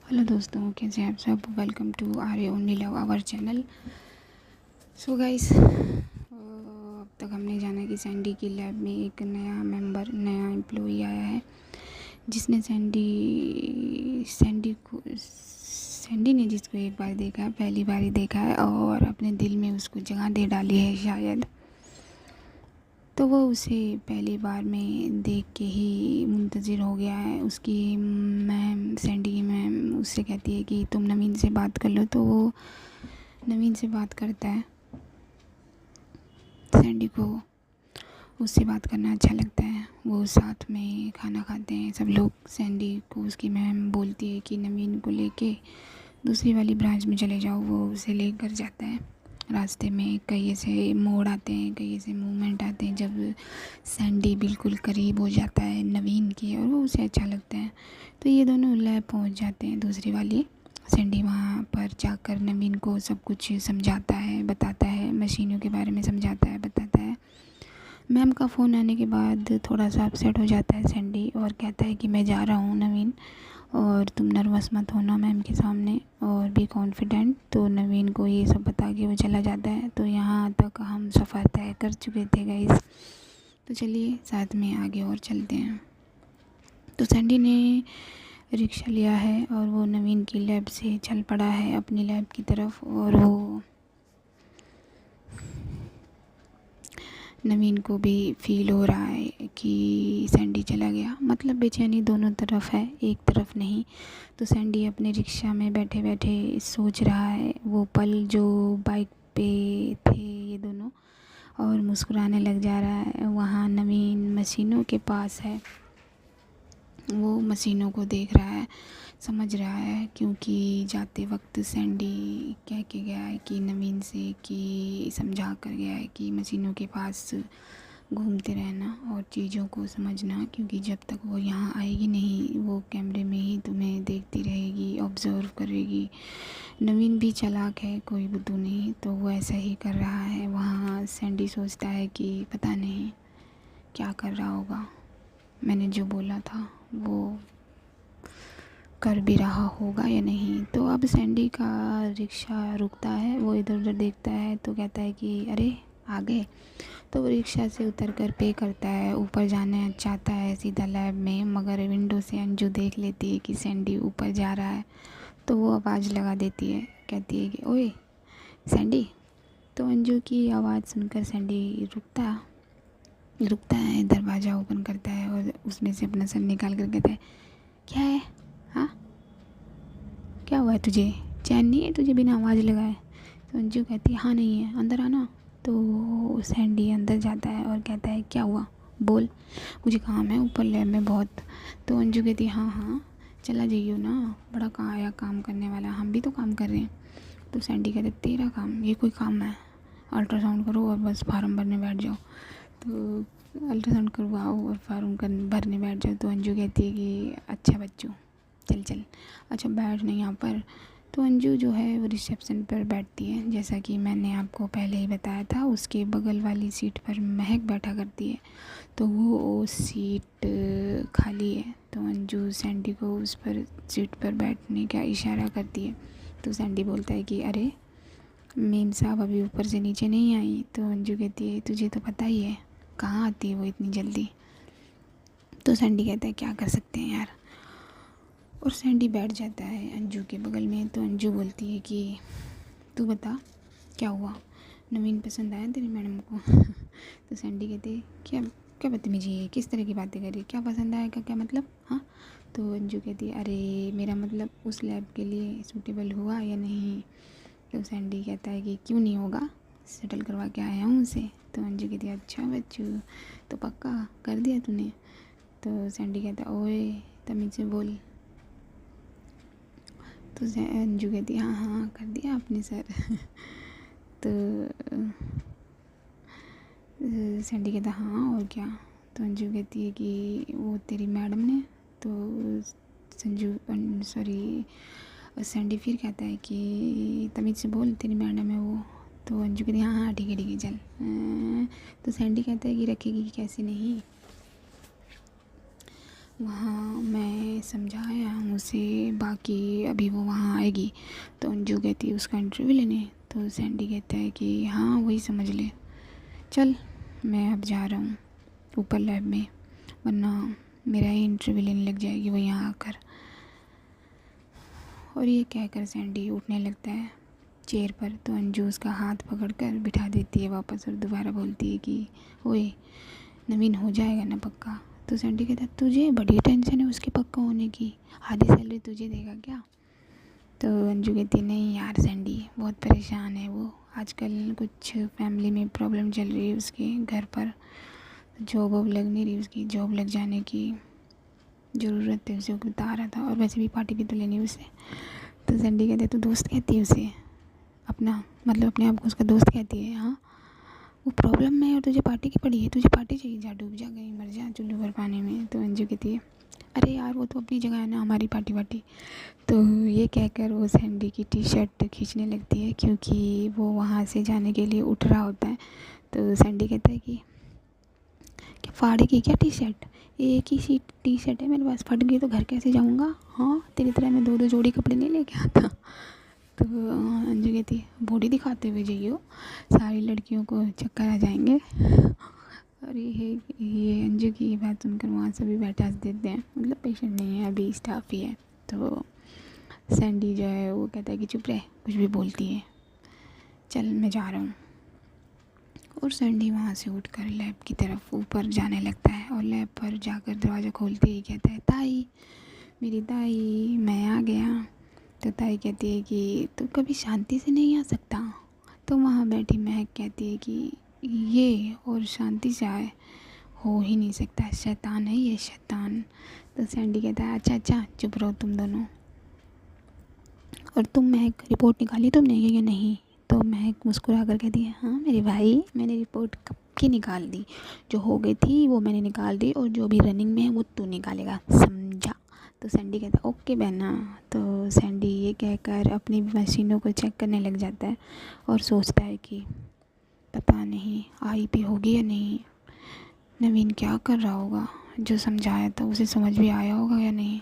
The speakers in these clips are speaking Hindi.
हेलो दोस्तों, कैसे हैं आप सब। Welcome to are only love our channel. So guys, अब तक हमने जाना कि सैंडी की लैब में एक नया एम्प्लॉई आया है, जिसने सैंडी ने जिसको एक बार देखा है, पहली बार ही देखा है और अपने दिल में उसको जगह दे डाली है शायद। तो वो उसे पहली बार में देख के ही मुंतज़िर हो गया है। उसकी मैम, सैंडी की मैम उससे कहती है कि तुम नवीन से बात कर लो, तो वो नवीन से बात करता है। सैंडी को उससे बात करना अच्छा लगता है। वो साथ में खाना खाते हैं सब लोग। सैंडी को उसकी मैम बोलती है कि नवीन को लेके दूसरी वाली ब्रांच में चले जाओ। वो उसे लेकर जाता है। रास्ते में कई ऐसे मोड़ आते हैं, कई ऐसे मूवमेंट आते हैं जब सैंडी बिल्कुल करीब हो जाता है नवीन के, और वो उसे अच्छा लगता है। तो ये दोनों लैब पहुंच जाते हैं दूसरी वाली। सैंडी वहाँ पर जाकर नवीन को सब कुछ समझाता है, बताता है, मशीनों के बारे में समझाता है, बताता है। मैम का फ़ोन आने के बाद थोड़ा सा अपसेट हो जाता है सैंडी और कहता है कि मैं जा रहा हूँ नवीन, और तुम नर्वस मत होना मैम के सामने, और भी कॉन्फिडेंट। तो नवीन को ये सब बता के वो चला जाता है। तो यहाँ तक हम सफ़र तय कर चुके थे गाइस। तो चलिए साथ में आगे और चलते हैं। तो सैंडी ने रिक्शा लिया है और वो नवीन की लैब से चल पड़ा है अपनी लैब की तरफ। और वो नवीन को भी फील हो रहा है कि सैंडी चला गया। मतलब बेचैनी दोनों तरफ है, एक तरफ नहीं। तो सैंडी अपने रिक्शा में बैठे बैठे सोच रहा है वो पल जो बाइक पे थे ये दोनों, और मुस्कुराने लग जा रहा है। वहाँ नवीन मशीनों के पास है, वो मशीनों को देख रहा है, समझ रहा है, क्योंकि जाते वक्त सैंडी कह के गया है कि नवीन से, कि समझा कर गया है कि मशीनों के पास घूमते रहना और चीज़ों को समझना, क्योंकि जब तक वो यहाँ आएगी नहीं वो कैमरे में ही तुम्हें देखती रहेगी, ऑब्ज़र्व करेगी। नवीन भी चालाक है, कोई बुद्धू नहीं, तो वो ऐसा ही कर रहा है। वहाँ सैंडी सोचता है कि पता नहीं क्या कर रहा होगा, मैंने जो बोला था वो कर भी रहा होगा या नहीं। तो अब सैंडी का रिक्शा रुकता है, वो इधर उधर देखता है तो कहता है कि अरे आ गए। तो वो रिक्शा से उतर कर पे करता है, ऊपर जाना चाहता है सीधा लैब में, मगर विंडो से अंजू देख लेती है कि सैंडी ऊपर जा रहा है। तो वो आवाज़ लगा देती है, कहती है कि ओए सैंडी। तो अंजू की आवाज़ सुनकर सैंडी रुकता है, दरवाज़ा ओपन करता है और उसमें से अपना सर निकाल कर कहता है क्या है, हाँ क्या हुआ है तुझे, चैन नहीं है तुझे बिना आवाज़ लगाए। तो अंजू कहती है हाँ नहीं है, अंदर आना। तो सैंडी अंदर जाता है और कहता है क्या हुआ, बोल, मुझे काम है ऊपर लैब में बहुत। तो अंजू कहती है हाँ हाँ चला जाइयो ना, बड़ा कहाँ आया काम करने वाला, हम भी तो काम कर रहे हैं। तो सैंडी कहते तेरा काम, ये कोई काम है, अल्ट्रासाउंड करो और बस फार्म भरने बैठ जाओ। तो अल्ट्रासाउंड करवाओ और फार्म भरने बैठ जाओ। तो अंजू कहती है कि अच्छा बच्चों चल चल, अच्छा बैठ नहीं यहाँ पर। तो अंजू जो है वो रिसेप्शन पर बैठती है, जैसा कि मैंने आपको पहले ही बताया था। उसके बगल वाली सीट पर महक बैठा करती है, तो वो सीट खाली है। तो अंजू सैंडी को उस पर सीट पर बैठने का इशारा करती है। तो सैंडी बोलता है कि अरे मेम साहब अभी ऊपर से नीचे नहीं आई। तो अंजू कहती है तुझे तो पता ही है, कहाँ आती है वो इतनी जल्दी। तो सैंडी कहता है क्या कर सकते हैं यार, और सैंडी बैठ जाता है अंजू के बगल में। तो अंजू बोलती है कि तू बता क्या हुआ, नवीन पसंद आया तेरी मैडम को। तो सैंडी कहती है क्या क्या बदतमीजी है, किस तरह की बातें कर रही है, क्या पसंद आएगा, क्या मतलब, हाँ। तो अंजू कहती है अरे मेरा मतलब उस लैब के लिए सूटेबल हुआ या नहीं। तो सैंडी कहता है कि क्यों नहीं होगा, सेटल करवा के आया हूँ उसे। तो अंजू कहती है अच्छा बच्चू, तो पक्का कर दिया तूने। तो सैंडी कहता है ओए तमीज़ से बोल। तो अंजू कहती है हाँ हाँ कर दिया आपने सर। तो सैंडी कहता है हाँ और क्या। तो अंजू कहती है कि वो तेरी मैडम ने। तो सैंडी फिर कहता है कि तमीज़ से बोल तेरी मैडम है वो। तो अंजू कहती है हाँ हाँ ठीक है चल। तो सैंडी कहता है कि रखेगी कैसे नहीं। वहाँ मैं समझाया हूँ उसे, बाकी अभी वो वहाँ आएगी तो अंजू कहती है उसका इंटरव्यू लेने, तो सैंडी कहता है कि हाँ वही समझ ले, चल मैं अब जा रहा हूँ ऊपर लैब में, वरना मेरा ही इंटरव्यू लेने लग जाएगी वो यहाँ आकर। और ये कहकर सैंडी उठने लगता है चेयर पर, तो अंजू उसका हाथ पकड़कर बिठा देती है वापस और दोबारा बोलती है कि ओए नवीन हो जाएगा ना पक्का। तो सैंडी कहता है तुझे बड़ी टेंशन है उसके पक्का होने की, आधी सैलरी तुझे देगा क्या। तो अंजू कहती है नहीं यार सैंडी बहुत परेशान है वो, आजकल कुछ फैमिली में प्रॉब्लम चल रही है उसके घर पर, जॉब वॉब लग नहीं रही उसकी, जॉब लग जाने की ज़रूरत है उसे, वो बता रहा था, और वैसे भी पार्टी भी तो लेनी है उसे। तो सैंडी कहते तो दोस्त कहती है उसे अपना, मतलब अपने आप को उसका दोस्त कहती है। हाँ वो प्रॉब्लम में है और तुझे पार्टी की पड़ी है, तुझे पार्टी चाहिए, जा डूब जा कहीं मर जा चुल्लू भर पानी में। तो अंजू कहती है अरे यार वो तो अपनी जगह है ना, हमारी पार्टी वार्टी। तो ये कहकर वो सैंडी की टी शर्ट खींचने लगती है क्योंकि वो वहाँ से जाने के लिए उठ रहा होता है। तो सैंडी कहता है कि क्या फाड़ेगी क्या टी शर्ट, एक ही सी टी शर्ट है मेरे पास, फट गई तो घर कैसे जाऊँगा, हाँ तेरी तरह मैं दो दो जोड़ी कपड़े नहीं लेके आता। तो अंजू कहती है बॉडी दिखाते हुए जाइयो, सारी लड़कियों को चक्कर आ जाएंगे। और ये अंजू की बात सुनकर वहाँ सभी बैठे हंस देते हैं, मतलब पेशेंट नहीं है अभी स्टाफ ही है। तो सैंडी जो है वो कहता है कि चुप रहे, कुछ भी बोलती है, चल मैं जा रहा हूँ। और सैंडी वहाँ से उठकर लैब की तरफ ऊपर जाने लगता है और लैब पर जाकर दरवाज़ा खोलते ही कहता है ताई, मेरी ताई मैं आ गया। तो ताई कहती है कि तू कभी शांति से नहीं आ सकता। तो वहाँ बैठी महक कहती है कि ये और शांति से आए हो ही नहीं सकता, शैतान है ये शैतान। तो सैंडी कहता है अच्छा अच्छा चुप रहो तुम दोनों। और तुम महक रिपोर्ट निकाली तुमने या नहीं। तो महक मुस्कुरा कर कहती है हाँ मेरे भाई मैंने रिपोर्ट कब की निकाल दी, जो हो गई थी वो मैंने निकाल दी और जो अभी रनिंग में है वो तू निकालेगा समझा। तो सैंडी कहता है ओके बहना। तो सैंडी ये कहकर अपनी मशीनों को चेक करने लग जाता है और सोचता है कि पता नहीं आईपी होगी या नहीं, नवीन क्या कर रहा होगा, जो समझाया था उसे समझ भी आया होगा या नहीं,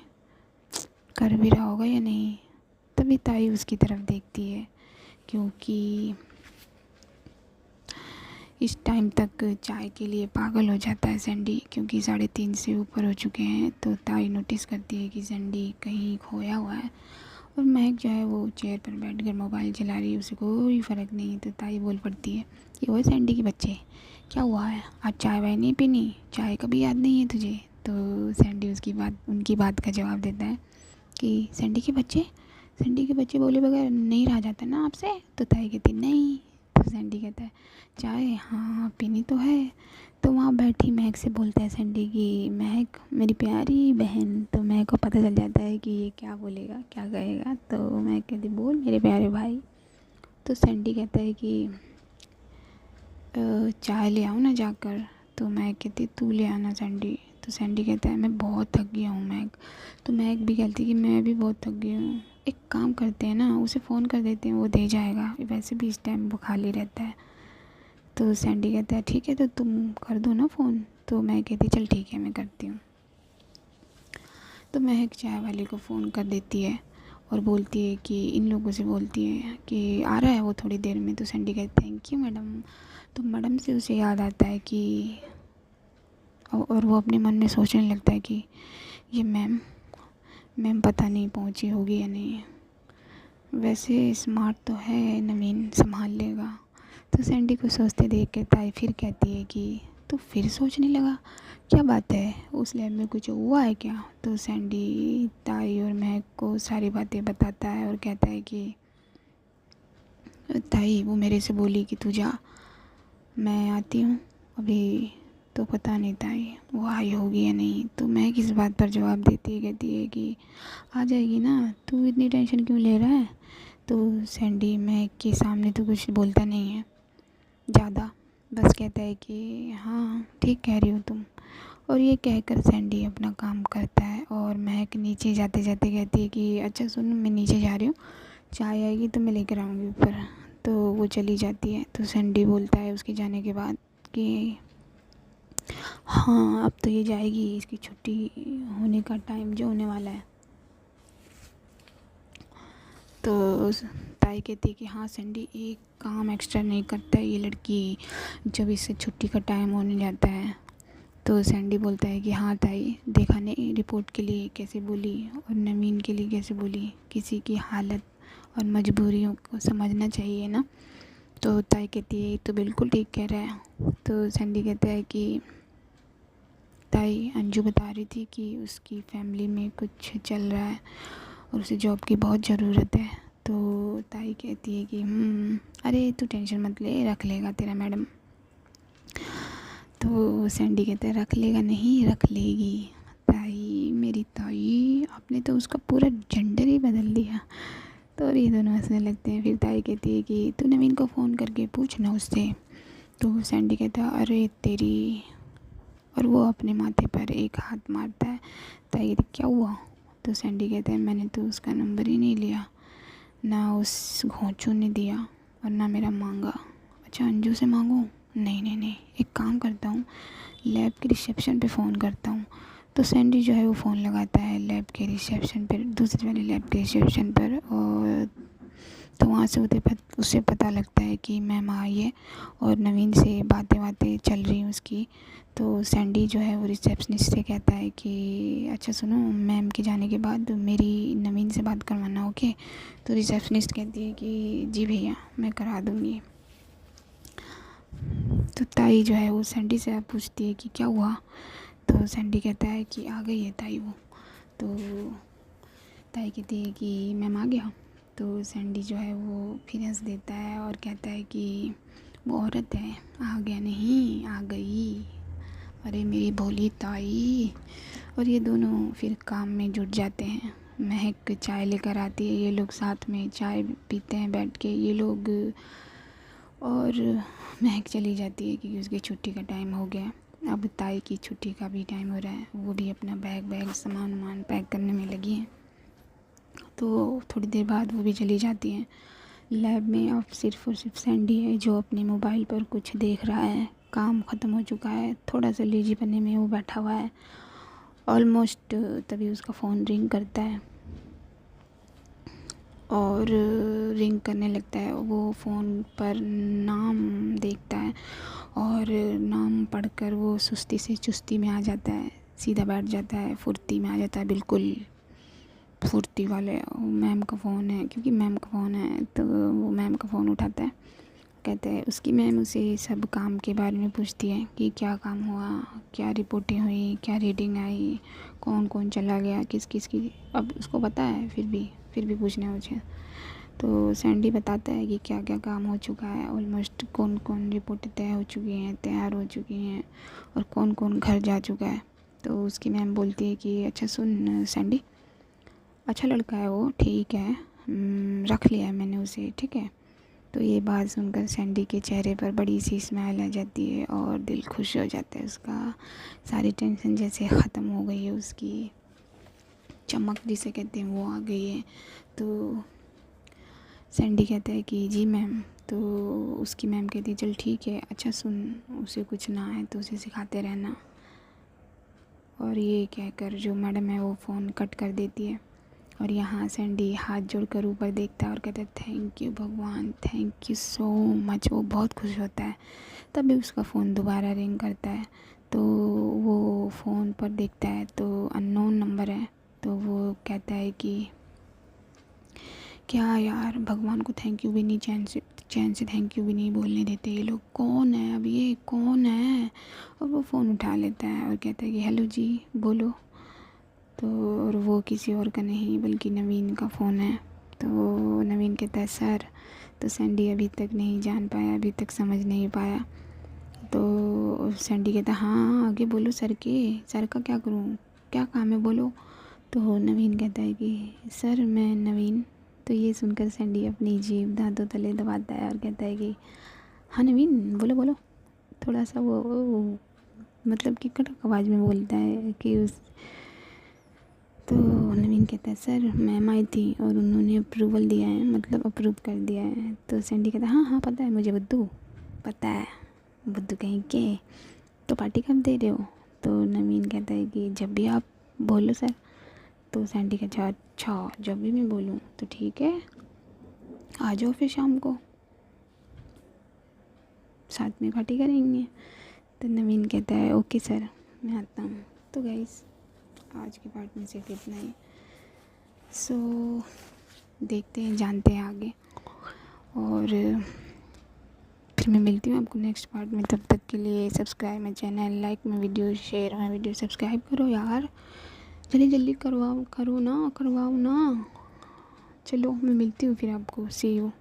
कर भी रहा होगा या नहीं। तभी ताई उसकी तरफ देखती है क्योंकि इस टाइम तक चाय के लिए पागल हो जाता है सैंडी, क्योंकि 3:30 से ऊपर हो चुके हैं। तो ताई नोटिस करती है कि सैंडी कहीं खोया हुआ है और महक जो है वो चेयर पर बैठकर मोबाइल चला रही है, उसे कोई फ़र्क नहीं। तो ताई बोल पड़ती है कि वो सैंडी के बच्चे क्या हुआ है, आज चाय वाय नहीं पीनी, चाय का भी याद नहीं है तुझे। तो सैंडी उनकी बात का जवाब देता है कि सैंडी के बच्चे बोले बगैर नहीं रहा जाता ना आपसे। तो ताई कहती नहीं। तो सैंडी कहता है चाय हाँ पीनी तो है। तो वहाँ बैठी महक से बोलता है सैंडी की महक मेरी प्यारी बहन। तो महक को पता चल जाता है कि ये क्या बोलेगा क्या कहेगा। तो महक कहती बोल मेरे प्यारे भाई। तो सैंडी कहता है कि चाय ले आओ ना जाकर। तो महक कहती तू ले आना सैंडी। तो सैंडी कहता है मैं बहुत थक गया हूँ महक। तो महक भी कहती है कि मैं भी बहुत थक गई हूँ, एक काम करते हैं ना उसे फ़ोन कर देते हैं वो दे जाएगा, वैसे भी इस टाइम वो खाली रहता है। तो सैंडी कहता है ठीक है तो तुम कर दो ना फ़ोन। तो मैं कहती चल ठीक है मैं करती हूँ। तो महक चाय वाले को फ़ोन कर देती है और बोलती है कि इन लोगों से बोलती है कि आ रहा है वो थोड़ी देर में। तो सैंडी कहती थैंक यू मैडम। तो मैडम से उसे याद आता है कि और वो अपने मन में सोचने लगता है कि ये मैम पता नहीं पहुंची होगी या नहीं, वैसे स्मार्ट तो है नवीन संभाल लेगा। तो सैंडी को सोचते देख के ताई फिर कहती है कि तू फिर सोचने लगा, क्या बात है उस लैब में कुछ हुआ है क्या। तो सैंडी ताई और महक को सारी बातें बताता है और कहता है कि ताई वो मेरे से बोली कि तू जा मैं आती हूँ अभी, तो पता नहीं ताई वो आई होगी या नहीं। तो मैं किस बात पर जवाब देती है, कहती है कि आ जाएगी ना, तू इतनी टेंशन क्यों ले रहा है। तो सैंडी महक के सामने तो कुछ बोलता नहीं है ज़्यादा, बस कहता है कि हाँ ठीक कह रही हो तुम। और ये कहकर सैंडी अपना काम करता है और महक नीचे जाते जाते कहती है कि अच्छा सुन मैं नीचे जा रही हूँ, चाय आएगी तो मैं लेकर आऊँगी ऊपर। तो वो चली जाती है। तो सैंडी बोलता है उसके जाने के बाद कि हाँ अब तो ये जाएगी, इसकी छुट्टी होने का टाइम जो होने वाला है। तो ताई कहती है कि हाँ सैंडी एक काम एक्स्ट्रा नहीं करता है ये लड़की, जब इससे छुट्टी का टाइम होने जाता है। तो सैंडी बोलता है कि हाँ ताई, देखा नहीं रिपोर्ट के लिए कैसे बोली और नवीन के लिए कैसे बोली, किसी की हालत और मजबूरियों को समझना चाहिए ना। तो ताई कहती है तो बिल्कुल ठीक कह रहा है। तो सैंडी कहता है कि ताई अंजू बता रही थी कि उसकी फैमिली में कुछ चल रहा है और उसे जॉब की बहुत ज़रूरत है। तो ताई कहती है कि अरे तू टेंशन मत ले, रख लेगा तेरा मैडम। तो सैंडी कहता है रख लेगा नहीं, रख लेगी। ताई, मेरी ताई, आपने तो उसका पूरा जेंडर ही बदल दिया। तो और ये दोनों हंसने लगते हैं। फिर ताई कहती है कि तू नवीन को फ़ोन करके पूछना उससे। तो सैंडी कहता है अरे तेरी, और वो अपने माथे पर एक हाथ मारता है। ताई कहती क्या हुआ। तो सैंडी कहता है मैंने तो उसका नंबर ही नहीं लिया, ना उस घोंचू ने दिया और ना मेरा मांगा। अच्छा अंजू से मांगूँ। नहीं नहीं नहीं, एक काम करता हूँ, लैब के रिसेप्शन पे फ़ोन करता हूँ। तो सैंडी जो है वो फ़ोन लगाता है लैब के रिसेप्शन पर, दूसरे वाले लैब के रिसेप्शन पर। और तो वहाँ से उसे पता लगता है कि मैम आई है और नवीन से बातें चल रही हैं उसकी। तो सैंडी जो है वो रिसेप्शनिस्ट से कहता है कि अच्छा सुनो, मैम के जाने के बाद मेरी नवीन से बात करवाना, ओके। तो रिसेप्शनिस्ट कहती है कि जी भैया मैं करा दूँगी। तो ताई जो है वो सैंडी से पूछती है कि क्या हुआ। तो सैंडी कहता है कि आ गई है ताई वो। तो ताई कहती है कि मैम आ गया। तो सैंडी जो है वो फिर हंस देता है और कहता है कि वो औरत है, आ गया नहीं आ गई, अरे मेरी भोली ताई। और ये दोनों फिर काम में जुट जाते हैं। महक चाय लेकर आती है, ये लोग साथ में चाय पीते हैं बैठ के ये लोग। और महक चली जाती है क्योंकि उसकी छुट्टी का टाइम हो गया। अब ताई की छुट्टी का भी टाइम हो रहा है, वो भी अपना बैग सामान वामान पैक करने में लगी है। तो थोड़ी देर बाद वो भी चली जाती हैं। लैब में अब सिर्फ़ और सिर्फ सैंडी है जो अपने मोबाइल पर कुछ देख रहा है। काम ख़त्म हो चुका है, थोड़ा सा लेजी बनने में वो बैठा हुआ है ऑलमोस्ट। तभी उसका फ़ोन रिंग करता है और रिंग करने लगता है। वो फ़ोन पर नाम देखता है और नाम पढ़कर वो सुस्ती से चुस्ती में आ जाता है, सीधा बैठ जाता है, फुर्ती में आ जाता है बिल्कुल फुर्ती वाले। मैम का फ़ोन है, क्योंकि मैम का फ़ोन है तो वो मैम का फ़ोन उठाता है। कहते हैं उसकी मैम उसे सब काम के बारे में पूछती है कि क्या काम हुआ, क्या रिपोर्टें हुई, क्या रीडिंग आई, कौन कौन चला गया, किस किस की। अब उसको पता है फिर भी पूछना है मुझे। तो सैंडी बताता है कि क्या क्या काम हो चुका है, ऑलमोस्ट कौन कौन रिपोर्टें तय हो चुकी हैं, तैयार हो चुकी हैं और कौन कौन घर जा चुका है। तो उसकी मैम बोलती है कि अच्छा सुन सैंडी, अच्छा लड़का है वो, ठीक है, रख लिया है मैंने उसे, ठीक है। तो ये बात सुनकर सैंडी के चेहरे पर बड़ी सी स्माइल आ जाती है और दिल खुश हो जाता है उसका। सारी टेंशन जैसे ख़त्म हो गई है उसकी, चमक जिसे कहते हैं वो आ गई है। तो सैंडी कहता है कि जी मैम। तो उसकी मैम कहती है चल ठीक है, अच्छा सुन, उसे कुछ ना आए तो उसे सिखाते रहना। और ये कहकर जो मैडम है वो फ़ोन कट कर देती है। और यहाँ सैंडी हाथ जोड़कर ऊपर देखता है और कहता है थैंक यू भगवान, थैंक यू सो मच। वो बहुत खुश होता है। तभी उसका फ़ोन दोबारा रिंग करता है। तो वो फ़ोन पर देखता है तो अननोन नंबर है। तो वो कहता है कि क्या यार, भगवान को थैंक यू भी नहीं, चैन से थैंक यू भी नहीं बोलने देते ये लोग, कौन है अब ये, कौन है। और वो फ़ोन उठा लेता है और कहता है कि हेलो जी बोलो। तो और वो किसी और का नहीं बल्कि नवीन का फ़ोन है। तो नवीन कहता है सर। तो सैंडी अभी तक नहीं जान पाया, अभी तक समझ नहीं पाया। तो सैंडी कहता है हाँ आगे बोलो सर के, सर का क्या करूँ, क्या काम है बोलो। तो नवीन कहता है कि सर मैं नवीन। तो ये सुनकर सैंडी अपनी जीभ दांतों तले दबाता है और कहता है कि हाँ नवीन बोलो बोलो। थोड़ा सा वो मतलब कि कड़क आवाज़ में बोलता है कि उस। तो नवीन कहता है सर मैम आई थी और उन्होंने अप्रूवल दिया है, मतलब अप्रूव कर दिया है। तो सैंडी कहता है हाँ हाँ पता है मुझे बुद्धू, पता है बुद्धू कहीं के। तो पार्टी कब दे रहे हो? तो नवीन कहता है कि जब भी आप बोलो सर। तो सैंडी कहता है अच्छा जब भी मैं बोलूँ तो ठीक है, आ जाओ फिर शाम को साथ में पार्टी करेंगे। तो नवीन कहता है ओके सर मैं आता हूँ। तो गाइस आज के पार्ट में सिर्फ इतना ही। सो देखते हैं जानते हैं आगे, और फिर मैं मिलती हूँ आपको नेक्स्ट पार्ट में। तब तक के लिए subscribe my channel, like my video, share my video, subscribe करो यार, जल्दी जल्दी करवाओ ना। चलो मैं मिलती हूँ फिर आपको, सी यू।